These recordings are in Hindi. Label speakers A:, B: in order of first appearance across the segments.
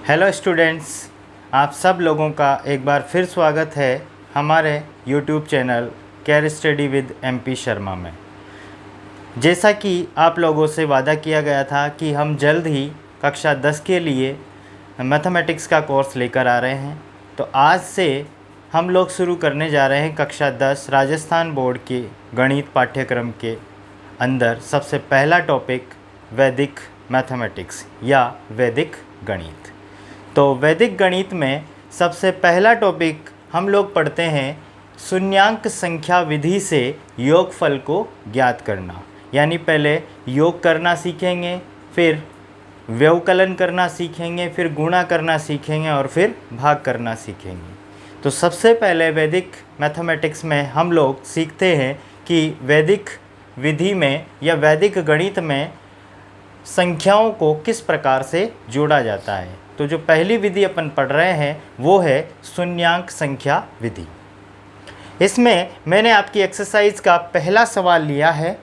A: हेलो स्टूडेंट्स, आप सब लोगों का एक बार फिर स्वागत है हमारे YouTube channel care study with MP Sharma में। जैसा कि आप लोगों से वादा किया गया था कि हम जल्द ही कक्षा 10 के लिए मैथमेटिक्स का कोर्स लेकर आ रहे हैं, तो आज से हम लोग शुरू करने जा रहे हैं कक्षा 10 राजस्थान बोर्ड के गणित पाठ्यक्रम के अंदर सबसे पहला टॉपिक वैदिक मैथमेटिक्स या वैदिक गणित। तो वैदिक गणित में सबसे पहला टॉपिक हम लोग पढ़ते हैं शून्यांक संख्या विधि से योगफल को ज्ञात करना। यानी पहले योग करना सीखेंगे, फिर व्यवकलन करना सीखेंगे, फिर गुणा करना सीखेंगे और फिर भाग करना सीखेंगे। तो सबसे पहले वैदिक मैथमेटिक्स में हम लोग सीखते हैं कि वैदिक विधि में या वैदिक गणित में संख्याओं को किस प्रकार से जोड़ा जाता है। तो जो पहली विधि अपन पढ़ रहे हैं वो है शून्यांक संख्या विधि। इसमें मैंने आपकी एक्सरसाइज का पहला सवाल लिया है।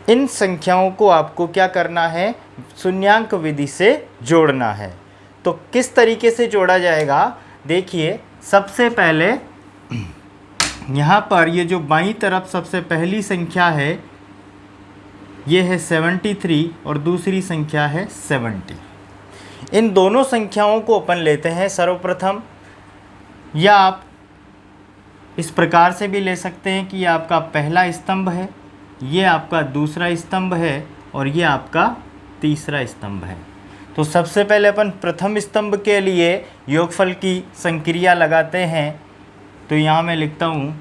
A: इन संख्याओं को आपको क्या करना है, शून्यांक विधि से जोड़ना है। तो किस तरीके से जोड़ा जाएगा, देखिए सबसे पहले यहाँ पर ये जो बाईं तरफ सबसे पहली संख्या है ये है 73 और दूसरी संख्या है 70। इन दोनों संख्याओं को अपन लेते हैं सर्वप्रथम, या आप इस प्रकार से भी ले सकते हैं कि ये आपका पहला स्तंभ है, ये आपका दूसरा स्तंभ है और ये आपका तीसरा स्तंभ है। तो सबसे पहले अपन प्रथम स्तंभ के लिए योगफल की संक्रिया लगाते हैं। तो यहाँ मैं लिखता हूँ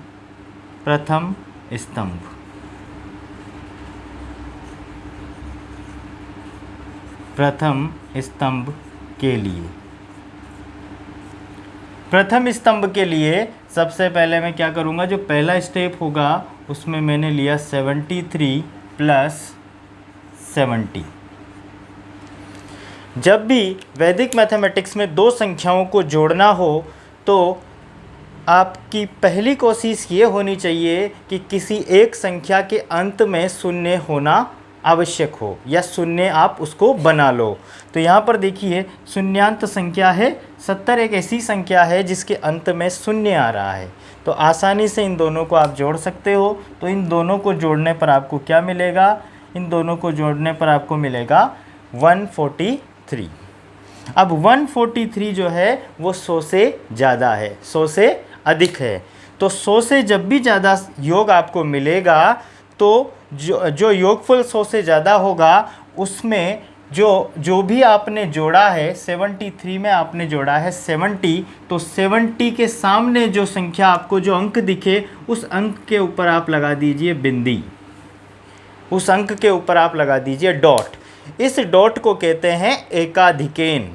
A: प्रथम स्तंभ। प्रथम स्तंभ के लिए, प्रथम स्तंभ के लिए सबसे पहले मैं क्या करूँगा, जो पहला स्टेप होगा उसमें मैंने लिया 73 प्लस 70। जब भी वैदिक मैथमेटिक्स में दो संख्याओं को जोड़ना हो तो आपकी पहली कोशिश ये होनी चाहिए कि किसी एक संख्या के अंत में शून्य होना आवश्यक हो या शून्य आप उसको बना लो। तो यहाँ पर देखिए शून्यांत संख्या है 70, एक ऐसी संख्या है जिसके अंत में शून्य आ रहा है। तो आसानी से इन दोनों को आप जोड़ सकते हो। तो इन दोनों को जोड़ने पर आपको क्या मिलेगा, इन दोनों को जोड़ने पर आपको मिलेगा 143। अब 143 जो है वो 100 से ज़्यादा है, 100 से अधिक है। तो 100 से जब भी ज़्यादा योग आपको मिलेगा तो जो योगफल 100 से ज़्यादा होगा उसमें जो भी आपने जोड़ा है, 73 में आपने जोड़ा है 70, तो 70 के सामने जो संख्या आपको जो अंक दिखे उस अंक के ऊपर आप लगा दीजिए बिंदी, उस अंक के ऊपर आप लगा दीजिए डॉट। इस डॉट को कहते हैं एकाधिकेन।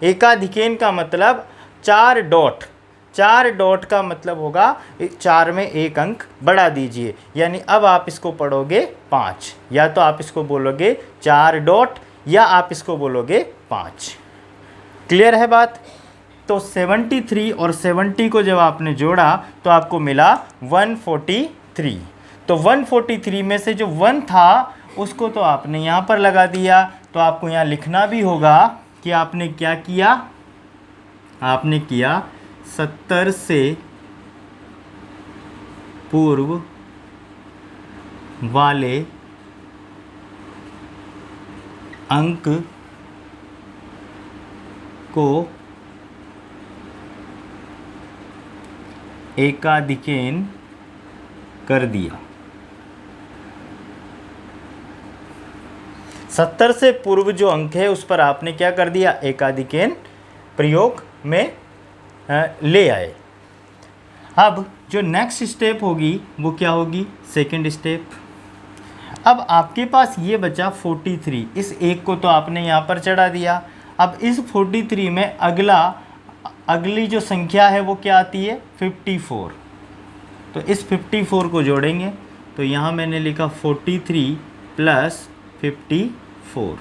A: एकाधिकेन का मतलब 4 डॉट। 4 डॉट का मतलब होगा 4 में एक अंक बढ़ा दीजिए, यानी अब आप इसको पढ़ोगे 5, या तो आप इसको बोलोगे 4 डॉट या आप इसको बोलोगे 5। क्लियर है बात। तो 73 और 70 को जब आपने जोड़ा तो आपको मिला 143। तो 143 में से जो 1 था उसको तो आपने यहाँ पर लगा दिया। तो आपको यहाँ लिखना भी होगा कि आपने क्या किया, आपने किया 70 से पूर्व वाले अंक को एकाधिकेन कर दिया। 70 से पूर्व जो अंक है उस पर आपने क्या कर दिया, एकाधिकेन प्रयोग में ले आए। अब जो नेक्स्ट स्टेप होगी वो क्या होगी, सेकंड स्टेप। अब आपके पास ये बचा 43, इस एक को तो आपने यहाँ पर चढ़ा दिया। अब इस 43 में अगली जो संख्या है वो क्या आती है, 54। तो इस 54 को जोड़ेंगे। तो यहाँ मैंने लिखा 43 प्लस 54।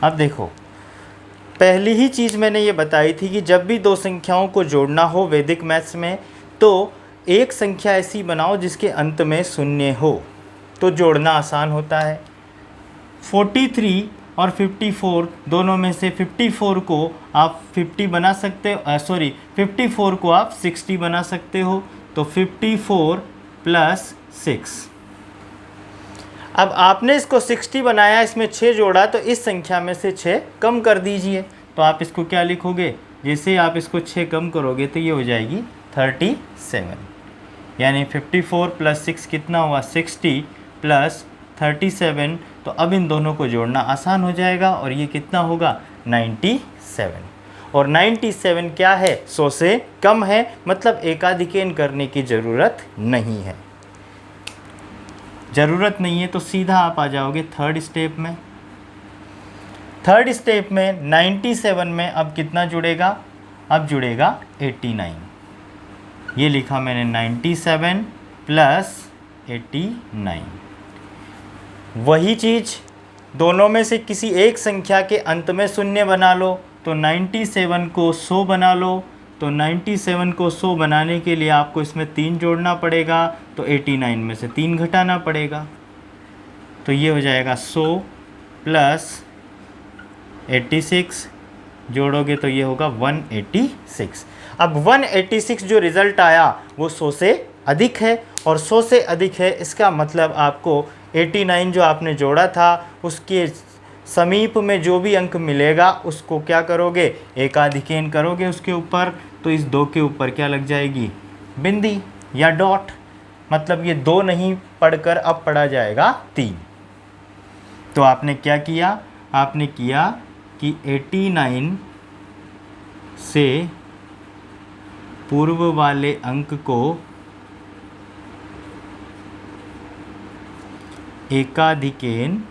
A: अब देखो पहली ही चीज़ मैंने ये बताई थी कि जब भी दो संख्याओं को जोड़ना हो वैदिक मैथ्स में तो एक संख्या ऐसी बनाओ जिसके अंत में शून्य हो, तो जोड़ना आसान होता है। 43 और 54, दोनों में से 54 को आप 50 बना सकते हो, 54 को आप 60 बना सकते हो। तो 54 प्लस 6। अब आपने इसको 60 बनाया, इसमें 6 जोड़ा, तो इस संख्या में से 6 कम कर दीजिए। तो आप इसको क्या लिखोगे, जैसे आप इसको 6 कम करोगे तो ये हो जाएगी 37, यानी 54 प्लस 6 कितना हुआ, 60 प्लस 37। तो अब इन दोनों को जोड़ना आसान हो जाएगा और ये कितना होगा, 97। और 97 क्या है, 100 से कम है, मतलब एकाधिकेन करने की ज़रूरत नहीं है। ज़रूरत नहीं है तो सीधा आप आ जाओगे थर्ड स्टेप में। थर्ड स्टेप में 97 में अब कितना जुड़ेगा, अब जुड़ेगा 89। ये लिखा मैंने 97 प्लस 89। वही चीज़ दोनों में से किसी एक संख्या के अंत में शून्य बना लो। तो 97 को 100 बना लो। तो 97 को 100 बनाने के लिए आपको इसमें 3 जोड़ना पड़ेगा, तो 89 में से 3 घटाना पड़ेगा। तो ये हो जाएगा 100 प्लस 86, जोड़ोगे तो ये होगा 186। अब 186 जो रिज़ल्ट आया वो 100 से अधिक है, और 100 से अधिक है इसका मतलब आपको 89 जो आपने जोड़ा था उसके समीप में जो भी अंक मिलेगा उसको क्या करोगे, एकाधिकेन करोगे उसके ऊपर। तो इस 2 के ऊपर क्या लग जाएगी, बिंदी या डॉट, मतलब ये 2 नहीं पढ़कर अब पढ़ा जाएगा 3। तो आपने क्या किया, आपने किया कि 89 से पूर्व वाले अंक को एकाधिकेन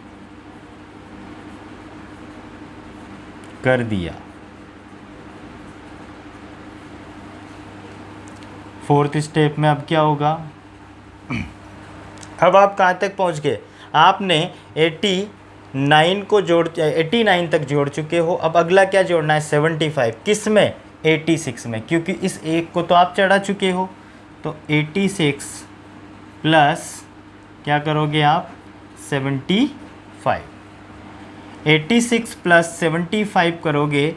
A: कर दिया। फोर्थ स्टेप में अब क्या होगा, अब आप कहाँ तक पहुँच गए, आपने 89 को 89 तक जोड़ चुके हो। अब अगला क्या जोड़ना है, 75। किस में, 86 में, क्योंकि इस एक को तो आप चढ़ा चुके हो। तो 86 प्लस क्या करोगे आप, 75। 86 प्लस 75 करोगे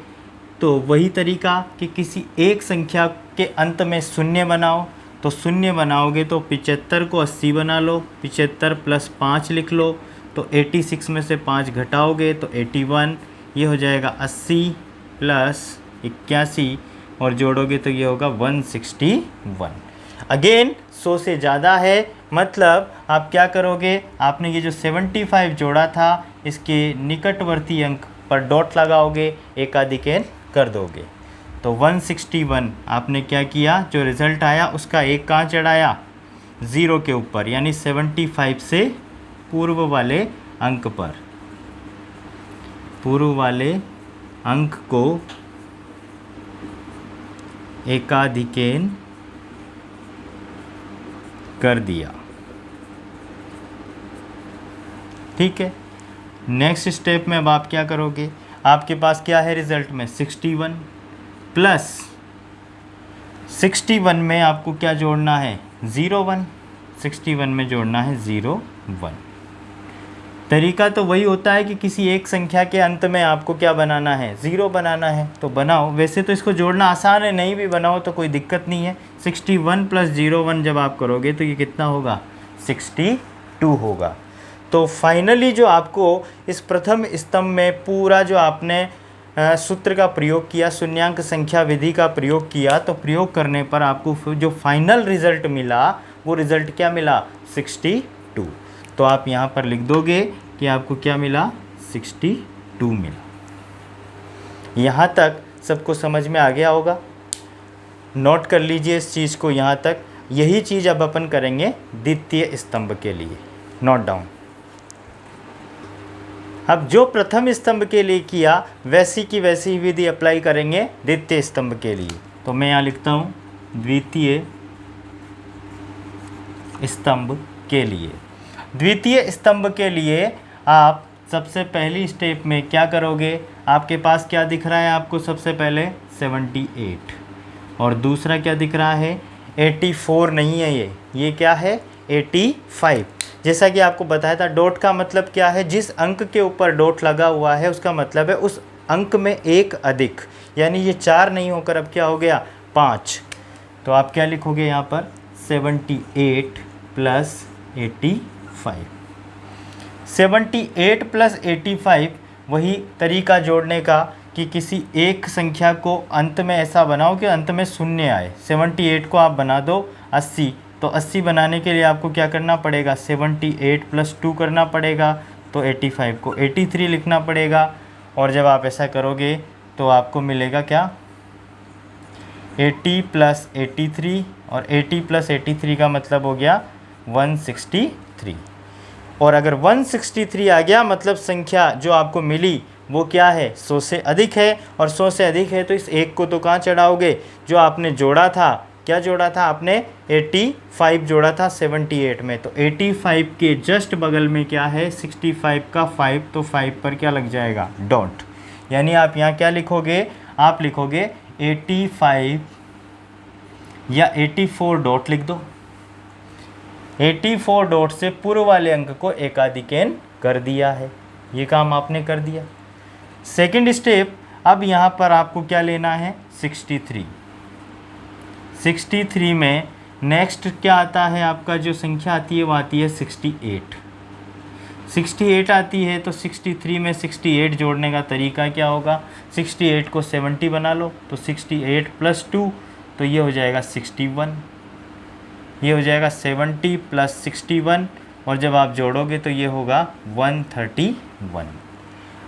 A: तो वही तरीका कि किसी एक संख्या के अंत में शून्य बनाओ। तो शून्य बनाओगे तो 75 को 80 बना लो, 75 प्लस 5 लिख लो। तो 86 में से 5 घटाओगे तो 81, ये हो जाएगा 80 प्लस 81, और जोड़ोगे तो ये होगा 161। अगेन 100 से ज़्यादा है, मतलब आप क्या करोगे, आपने ये जो 75 जोड़ा था इसके निकटवर्ती अंक पर डॉट लगाओगे, एकाधिकेन कर दोगे। तो 161 आपने क्या किया, जो रिज़ल्ट आया उसका एक कहाँ चढ़ाया, 0 के ऊपर, यानी 75 से पूर्व वाले अंक पर, पूर्व वाले अंक को एकाधिकेन कर दिया। ठीक है, नेक्स्ट स्टेप में अब आप क्या करोगे, आपके पास क्या है रिज़ल्ट में, 61 प्लस 61 में आपको क्या जोड़ना है, 01। 61 में जोड़ना है 01। तरीका तो वही होता है कि किसी एक संख्या के अंत में आपको क्या बनाना है, 0 बनाना है। तो बनाओ, वैसे तो इसको जोड़ना आसान है, नहीं भी बनाओ तो कोई दिक्कत नहीं है। 61 प्लस 01 जब आप करोगे तो ये कितना होगा, 62 होगा। तो फाइनली जो आपको इस प्रथम स्तंभ में पूरा जो आपने सूत्र का प्रयोग किया, शून्यांक संख्या विधि का प्रयोग किया, तो प्रयोग करने पर आपको जो फाइनल रिज़ल्ट मिला वो रिज़ल्ट क्या मिला, 62। तो आप यहाँ पर लिख दोगे कि आपको क्या मिला, 62 मिला। यहाँ तक सबको समझ में आ गया होगा, नोट कर लीजिए इस चीज़ को यहाँ तक। यही चीज़ अब अपन करेंगे द्वितीय स्तंभ के लिए, नोट डाउन। अब जो प्रथम स्तंभ के लिए किया वैसी की वैसी ही विधि अप्लाई करेंगे द्वितीय स्तंभ के लिए। तो मैं यहाँ लिखता हूँ द्वितीय स्तंभ के लिए। द्वितीय स्तंभ के लिए आप सबसे पहली स्टेप में क्या करोगे, आपके पास क्या दिख रहा है आपको, सबसे पहले 78, और दूसरा क्या दिख रहा है, 84 नहीं है, ये क्या है, 85। जैसा कि आपको बताया था, डॉट का मतलब क्या है, जिस अंक के ऊपर डॉट लगा हुआ है उसका मतलब है उस अंक में एक अधिक, यानी ये 4 नहीं होकर अब क्या हो गया 5। तो आप क्या लिखोगे यहाँ पर 78 प्लस 85। 78 प्लस 85 वही तरीका जोड़ने का कि किसी एक संख्या को अंत में ऐसा बनाओ कि अंत में शून्य आए। 78 को आप बना दो 80, तो 80 बनाने के लिए आपको क्या करना पड़ेगा, 78 प्लस 2 करना पड़ेगा, तो 85 को 83 लिखना पड़ेगा। और जब आप ऐसा करोगे तो आपको मिलेगा क्या, 80 प्लस 83, और 80 प्लस 83 का मतलब हो गया 163। और अगर 163 आ गया मतलब संख्या जो आपको मिली वो क्या है, 100 से अधिक है, और 100 से अधिक है तो इस एक को तो कहाँ चढ़ाओगे, जो आपने जोड़ा था, क्या जोड़ा था आपने, 85 जोड़ा था 78 में, तो 85 के जस्ट बगल में क्या है 65 का 5, तो 5 पर क्या लग जाएगा, डॉट। यानी आप यहाँ क्या लिखोगे, आप लिखोगे 85 या 84 डॉट लिख दो। 84 डॉट से पूर्व वाले अंक को एकाधिकेन कर दिया है, ये काम आपने कर दिया। सेकंड स्टेप, अब यहाँ पर आपको क्या लेना है, 63। 63 में नेक्स्ट क्या आता है, आपका जो संख्या आती है वो आती है 68। 68 आती है तो 63 में 68 जोड़ने का तरीका क्या होगा, 68 को 70 बना लो, तो 68 प्लस 2, तो ये हो जाएगा 61, ये हो जाएगा 70 प्लस 61, और जब आप जोड़ोगे तो ये होगा 131।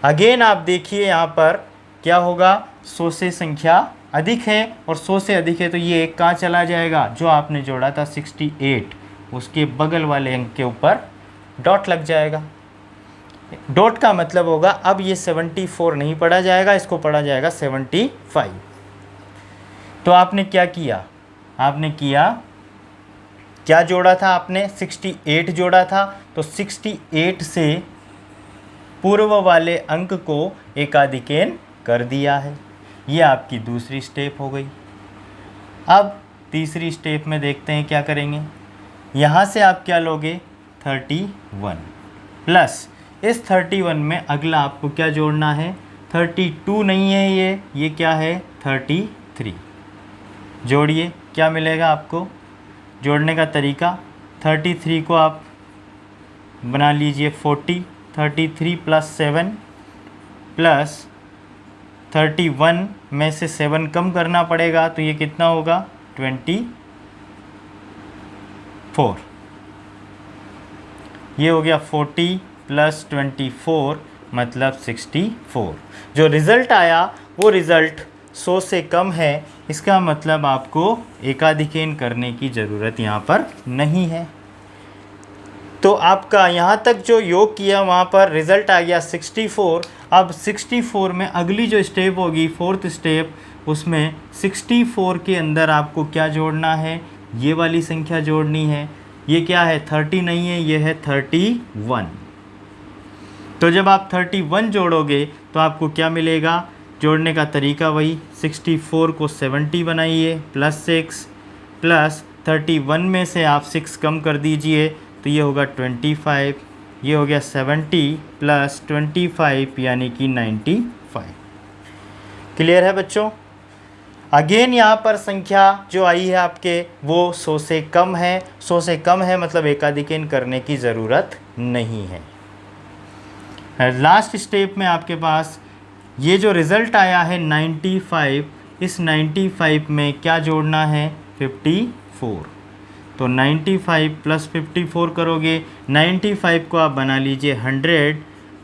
A: अगेन आप देखिए यहाँ पर क्या होगा, 100 से संख्या अधिक है और 100 से अधिक है, तो ये एक कहाँ चला जाएगा, जो आपने जोड़ा था 68 उसके बगल वाले अंक के ऊपर डॉट लग जाएगा। डॉट का मतलब होगा अब ये 74 नहीं पढ़ा जाएगा, इसको पढ़ा जाएगा 75। तो आपने क्या किया, आपने किया क्या जोड़ा था, आपने 68 जोड़ा था, तो 68 से पूर्व वाले अंक को एकाधिकेन कर दिया है। ये आपकी दूसरी स्टेप हो गई। अब तीसरी स्टेप में देखते हैं क्या करेंगे। यहाँ से आप क्या लोगे, 31 प्लस इस 31 में अगला आपको क्या जोड़ना है, 32 नहीं है ये क्या है 33। जोड़िए, क्या मिलेगा आपको, जोड़ने का तरीका 33 को आप बना लीजिए 40, 33 प्लस 7 प्लस 31 में से 7 कम करना पड़ेगा, तो ये कितना होगा 24, ये हो गया 40 प्लस 24 मतलब 64। जो रिज़ल्ट आया वो रिज़ल्ट 100 से कम है, इसका मतलब आपको एकाधिकेन करने की ज़रूरत यहाँ पर नहीं है। तो आपका यहाँ तक जो योग किया वहाँ पर रिज़ल्ट आ गया 64। अब 64 में अगली जो स्टेप होगी, फोर्थ स्टेप, उसमें 64 के अंदर आपको क्या जोड़ना है, ये वाली संख्या जोड़नी है। ये क्या है 30 नहीं है, ये है 31। तो जब आप 31 जोड़ोगे तो आपको क्या मिलेगा, जोड़ने का तरीका वही, 64 को 70 बनाइए प्लस 6 प्लस 31 में से आप 6 कम कर दीजिए, तो ये होगा 25, ये हो गया 70 प्लस 25 यानी कि 95। क्लियर है बच्चों। अगेन यहाँ पर संख्या जो आई है आपके वो 100 से कम है। 100 से कम है मतलब एकाधिकेन करने की ज़रूरत नहीं है। लास्ट स्टेप में आपके पास ये जो रिज़ल्ट आया है 95, इस 95 में क्या जोड़ना है 54। तो 95 प्लस 54 करोगे, 95 को आप बना लीजिए 100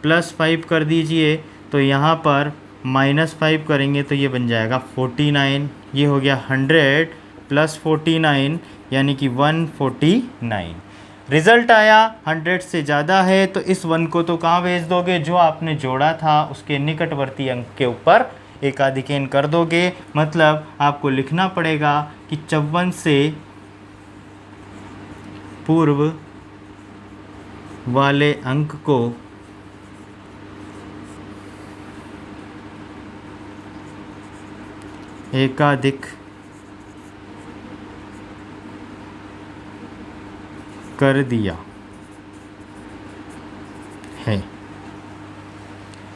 A: प्लस 5 कर दीजिए, तो यहाँ पर -5 करेंगे तो ये बन जाएगा 49। ये हो गया 100 प्लस 49 यानी कि 149। रिज़ल्ट आया 100 से ज़्यादा है, तो इस 1 को तो कहाँ भेज दोगे, जो आपने जोड़ा था उसके निकटवर्ती अंक के ऊपर एकाधिकेन कर दोगे। मतलब आपको लिखना पड़ेगा कि 54 से पूर्व वाले अंक को एकाधिक कर दिया। है।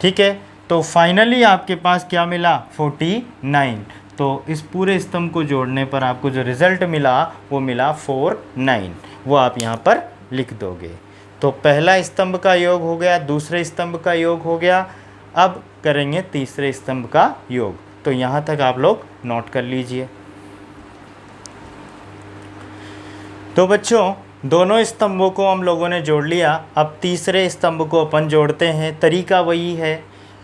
A: ठीक है, तो फाइनली आपके पास क्या मिला 49। तो इस पूरे स्तंभ को जोड़ने पर आपको जो रिज़ल्ट मिला वो मिला 49, वो आप यहाँ पर लिख दोगे। तो पहला स्तंभ का योग हो गया, दूसरे स्तंभ का योग हो गया, अब करेंगे तीसरे स्तंभ का योग। तो यहाँ तक आप लोग नोट कर लीजिए। तो बच्चों दोनों स्तंभों को हम लोगों ने जोड़ लिया, अब तीसरे स्तंभ को अपन जोड़ते हैं। तरीका वही है,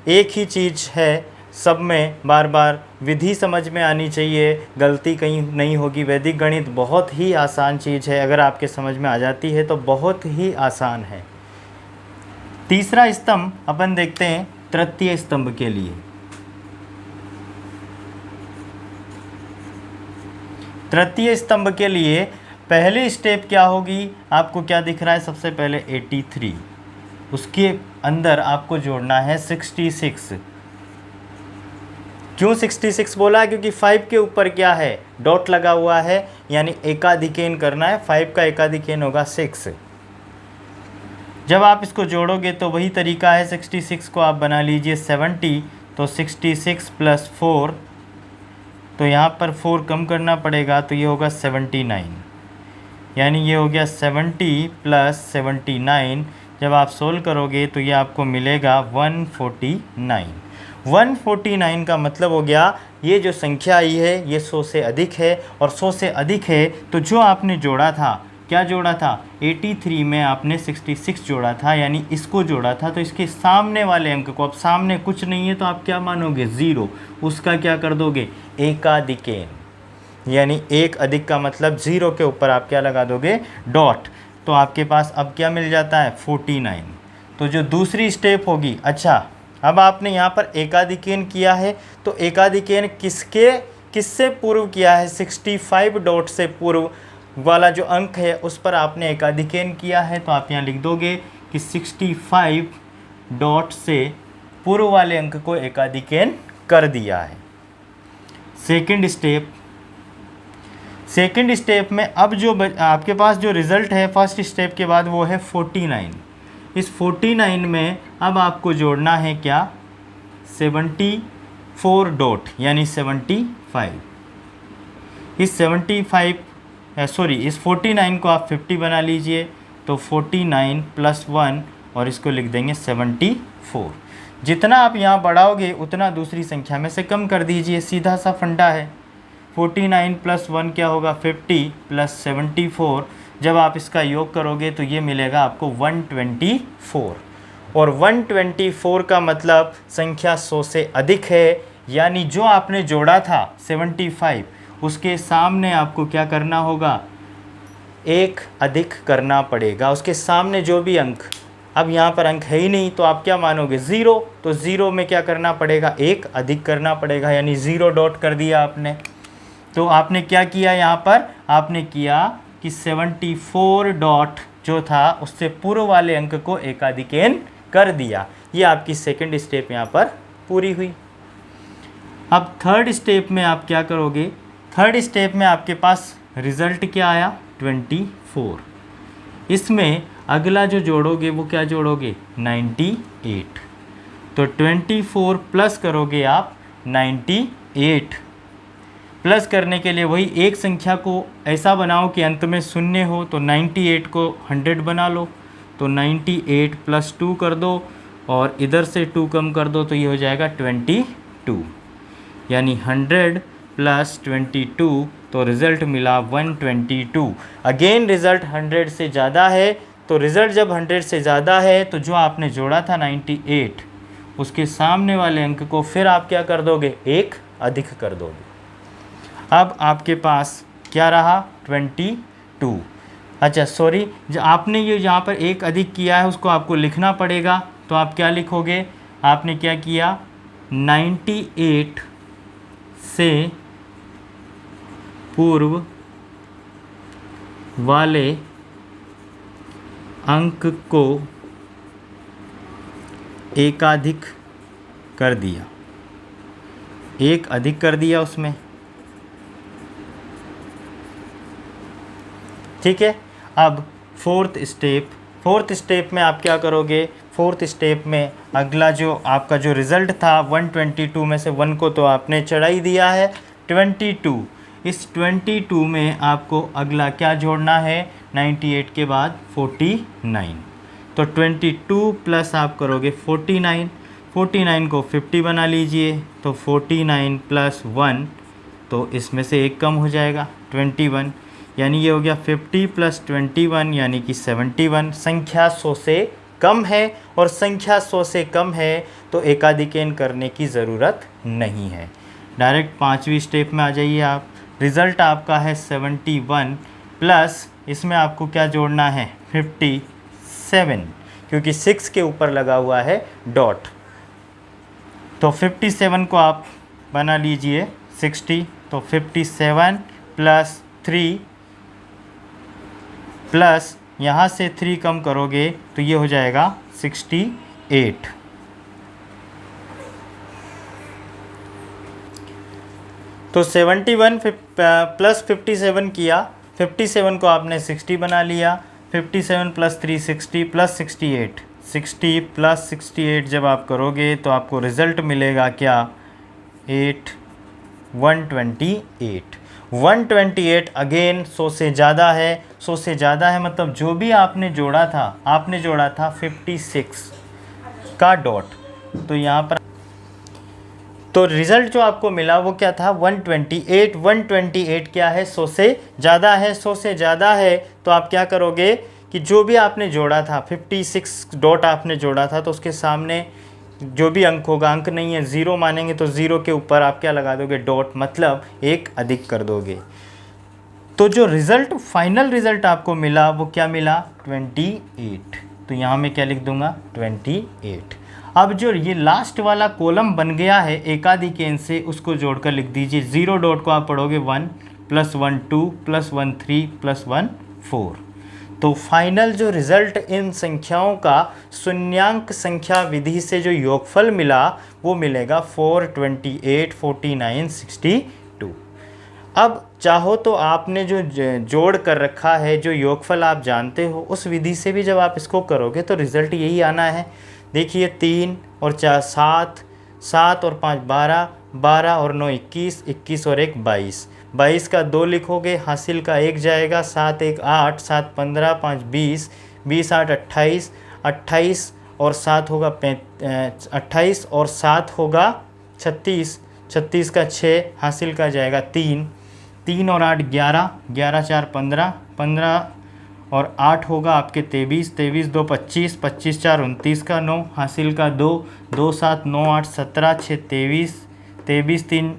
A: एक ही चीज़ है, सब में बार बार विधि समझ में आनी चाहिए, गलती कहीं नहीं होगी। वैदिक गणित बहुत ही आसान चीज़ है, अगर आपके समझ में आ जाती है तो बहुत ही आसान है। तीसरा स्तंभ अपन देखते हैं तृतीय स्तंभ के लिए। तृतीय स्तंभ के लिए पहली स्टेप क्या होगी, आपको क्या दिख रहा है, सबसे पहले 83, उसके अंदर आपको जोड़ना है 66। क्यों 66 बोला, क्योंकि 5 के ऊपर क्या है, डॉट लगा हुआ है, यानी एकाधिकेन करना है। 5 का एकाधिकेन होगा 6। जब आप इसको जोड़ोगे तो वही तरीका है, 66 को आप बना लीजिए 70, तो 66 + 4, तो यहाँ पर 4 कम करना पड़ेगा, तो ये होगा 79, यानी ये हो गया 70 + 79। जब आप सोल्व करोगे तो ये आपको मिलेगा 149। 149 का मतलब हो गया ये जो संख्या आई है ये 100 से अधिक है, और 100 से अधिक है तो जो आपने जोड़ा था, क्या जोड़ा था, 83 में आपने 66 जोड़ा था, यानी इसको जोड़ा था, तो इसके सामने वाले अंक को, अब सामने कुछ नहीं है तो आप क्या मानोगे, 0, उसका क्या कर दोगे, एकाधिकेन, यानी एक अधिक का मतलब 0 के ऊपर आप क्या लगा दोगे, डॉट। तो आपके पास अब क्या मिल जाता है 49। तो जो दूसरी स्टेप होगी, अच्छा अब आपने यहाँ पर एकाधिकेन किया है, तो एकाधिकेन किससे पूर्व किया है, 65 डॉट से पूर्व वाला जो अंक है उस पर आपने एकाधिकेन किया है। तो आप यहाँ लिख दोगे कि 65 डॉट से पूर्व वाले अंक को एकाधिकेन कर दिया है। सेकंड स्टेप में अब जो आपके पास जो रिज़ल्ट है फर्स्ट स्टेप के बाद वो है 49। इस 49 में अब आपको जोड़ना है क्या, 74 डॉट, यानी 75। इस 49 को आप 50 बना लीजिए, तो 49 + 1 और इसको लिख देंगे 74। जितना आप यहाँ बढ़ाओगे उतना दूसरी संख्या में से कम कर दीजिए, सीधा सा फंडा है। 49 + 1 क्या होगा, 50 + 74। जब आप इसका योग करोगे तो ये मिलेगा आपको 124, और 124 का मतलब संख्या 100 से अधिक है, यानी जो आपने जोड़ा था 75, उसके सामने आपको क्या करना होगा, एक अधिक करना पड़ेगा। उसके सामने जो भी अंक, अब यहाँ पर अंक है ही नहीं तो आप क्या मानोगे, 0, तो 0 में क्या करना पड़ेगा, एक अधिक करना पड़ेगा, यानी 0 डॉट कर दिया आपने। तो आपने क्या किया यहाँ पर, आपने किया कि 74 डॉट जो था उससे पूर्व वाले अंक को एकाधिकेन कर दिया। ये आपकी सेकंड स्टेप यहाँ पर पूरी हुई। अब थर्ड स्टेप में आप क्या करोगे, थर्ड स्टेप में आपके पास रिज़ल्ट क्या आया, 24। इसमें अगला जो जोड़ोगे वो क्या जोड़ोगे, 98। तो 24 प्लस करोगे आप 98। प्लस करने के लिए वही एक संख्या को ऐसा बनाओ कि अंत में शून्य हो, तो 98 को 100 बना लो, तो 98 + 2 कर दो और इधर से 2 कम कर दो, तो ये हो जाएगा 22, यानी 100 + 22, तो रिज़ल्ट मिला 122। अगेन रिज़ल्ट 100 से ज़्यादा है, तो रिज़ल्ट जब 100 से ज़्यादा है तो जो आपने जोड़ा था 98, उसके सामने वाले अंक को फिर आप क्या कर दोगे, एक अधिक कर दोगे। अब आपके पास क्या रहा, 22। अच्छा सॉरी, जो आपने ये यहाँ पर एक अधिक किया है उसको आपको लिखना पड़ेगा, तो आप क्या लिखोगे, आपने क्या किया, 98 से पूर्व वाले अंक को एकाधिक कर दिया, एक अधिक कर दिया उसमें, ठीक है। अब फोर्थ स्टेप में आप क्या करोगे, फोर्थ स्टेप में अगला जो आपका जो रिज़ल्ट था 122 में से 1 को तो आपने चढ़ा ही दिया है, 22, इस 22 में आपको अगला क्या जोड़ना है, 98 के बाद 49, तो 22 प्लस आप करोगे 49, 49 को 50 बना लीजिए, तो 49 प्लस 1, तो इसमें से एक कम हो जाएगा 21, यानी ये हो गया 50 प्लस 21 यानी कि 71। संख्या 100 से कम है और संख्या 100 से कम है तो एकाधिकेन करने की ज़रूरत नहीं है। डायरेक्ट 5वीं स्टेप में आ जाइए आप। रिज़ल्ट आपका है 71 प्लस इसमें आपको क्या जोड़ना है 57, क्योंकि 6 के ऊपर लगा हुआ है डॉट, तो 57 को आप बना लीजिए 60, तो 57 प्लस 3 प्लस यहाँ से 3 कम करोगे तो ये हो जाएगा 68। तो 71 प्लस 57 किया, 57 को आपने 60 बना लिया, 57 प्लस 3 60 प्लस 68, 60 प्लस 68 जब आप करोगे तो आपको रिज़ल्ट मिलेगा क्या, 128। 128 अगेन 100 से ज़्यादा है, 100 से ज़्यादा है मतलब जो भी आपने जोड़ा था, आपने जोड़ा था 56 का डॉट, तो यहाँ पर तो रिज़ल्ट जो आपको मिला वो क्या था 128। 128 क्या है, 100 से ज़्यादा है। 100 से ज़्यादा है तो आप क्या करोगे कि जो भी आपने जोड़ा था 56 डॉट आपने जोड़ा था, तो उसके सामने जो भी अंक होगा, अंक नहीं है ज़ीरो मानेंगे, तो ज़ीरो के ऊपर आप क्या लगा दोगे, डॉट, मतलब एक अधिक कर दोगे। तो जो रिज़ल्ट फाइनल रिज़ल्ट आपको मिला वो क्या मिला 28, तो यहाँ मैं क्या लिख दूंगा 28। अब जो ये लास्ट वाला कॉलम बन गया है एकाधिकेन से, उसको जोड़कर लिख दीजिए। 0 डॉट को आप पढ़ोगे 1 प्लस 1 2 प्लस 1 3 प्लस 1 4। तो फाइनल जो रिज़ल्ट इन संख्याओं का शून्यांक संख्या विधि से जो योगफल मिला वो मिलेगा 4 28 49 62। अब चाहो तो आपने जो जोड़ कर रखा है, जो योगफल आप जानते हो, उस विधि से भी जब आप इसको करोगे तो रिज़ल्ट यही आना है। देखिए 3 और 4 7, 7 और 5 12, 12 और 9 21, 21 और 1 22, 22 का 2 लिखोगे, हासिल का 1 जाएगा, 7 1 8, 7 15, 5 20, 20 8 28, 28 और 7 होगा 28 और 7 होगा 36, 36 का 6, हासिल का जाएगा 3, 3 और 8 11, 11 4 15, 15 और 8 होगा आपके 23, 23 2 25, 25 4 29 का 9, हासिल का 2, 2 7 9 8 17, 6 23, 23 3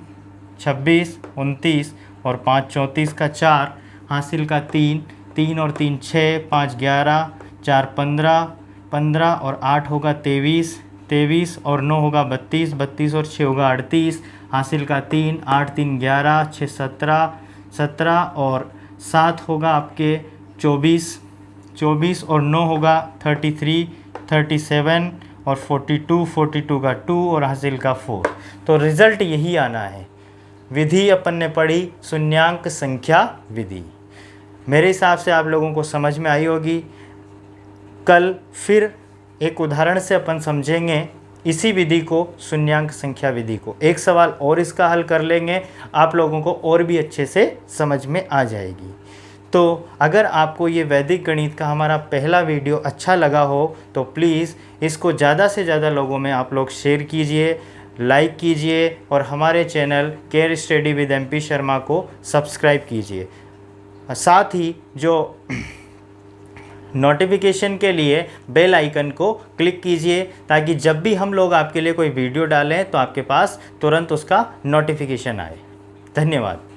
A: 26, 29 और 5 34 का 4, हासिल का 3, 3 और 3 6, 5 11, 4 15, 15 और 8 होगा 23, 23 और 9 होगा 32, 32 और 6 होगा 38, हासिल का 3, 8 3 11, 6 17, 17 और 7 होगा आपके 24, 24 और 9 होगा 33, 37 और 42, 42 का 2 और हासिल का 4। तो रिज़ल्ट यही आना है। विधि अपन ने पढ़ी शून्यांक संख्या विधि। मेरे हिसाब से आप लोगों को समझ में आई होगी। कल फिर एक उदाहरण से अपन समझेंगे इसी विधि को, शून्यांक संख्या विधि को। एक सवाल और इसका हल कर लेंगे, आप लोगों को और भी अच्छे से समझ में आ जाएगी। तो अगर आपको ये वैदिक गणित का हमारा पहला वीडियो अच्छा लगा हो तो प्लीज़ इसको ज़्यादा से ज़्यादा लोगों में आप लोग शेयर कीजिए, लाइक कीजिए और हमारे channel care study with MP Sharma को सब्सक्राइब कीजिए। साथ ही जो नोटिफिकेशन के लिए बेल आइकन को क्लिक कीजिए ताकि जब भी हम लोग आपके लिए कोई वीडियो डालें तो आपके पास तुरंत उसका नोटिफिकेशन आए। धन्यवाद।